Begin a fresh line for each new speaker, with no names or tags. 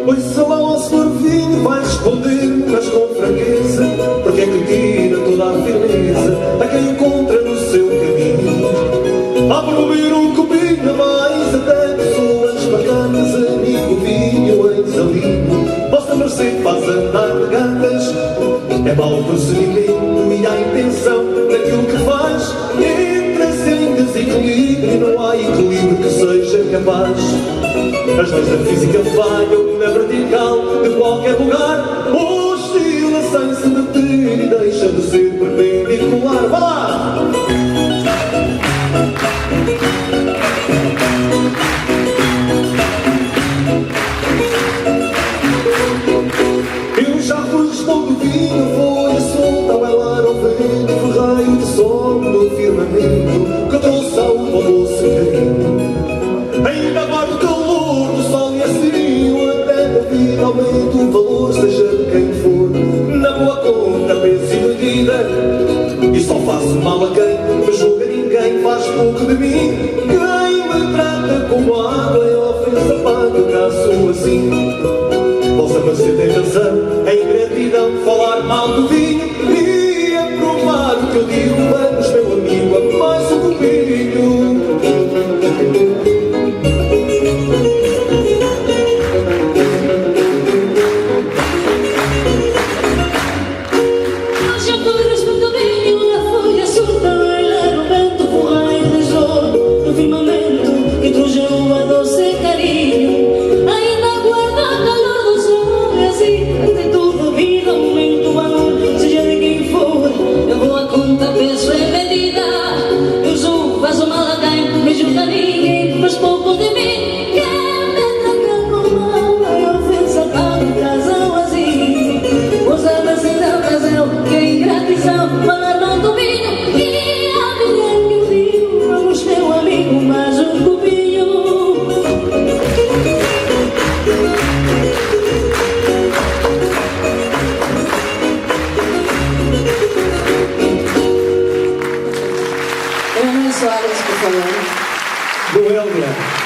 Ouça lá ao senhor vinho, vai responder, mas com franqueza, porque é que tira toda a firmeza a quem encontra no seu caminho. Há por beber um copinho a mais, até pessoas bacanas, amigo vinho em desalinho. Vossa mercê faz andar de gatas, é mau procedimento e há intenção naquilo que faz. Entra-se em desequilíbrio e não há equilíbrio que seja capaz. As leis da física falham na vertical de qualquer lugar. Oscila sem se deter e deixa de ser perpendicular. Vá lá! Eu já estou do vinho, foi a solta ao bailar ao vento, ferreio de som do firmamento que trouxe ao doce carinho. Ainda guardo o calor do sol e assim até da vida aumenta o valor, seja de quem for, na boa conta, peso e medida. E só faço mal a quem me julga, ninguém faz pouco de mim. Quem me trata como água é ofensa, pago caso assim. Vossa mercê tem razão, é ingratidão falar mal do vinho e é provado que eu digo, vamos meu amigo, a mais um copinho.
Soares, por favor.
Do Helga.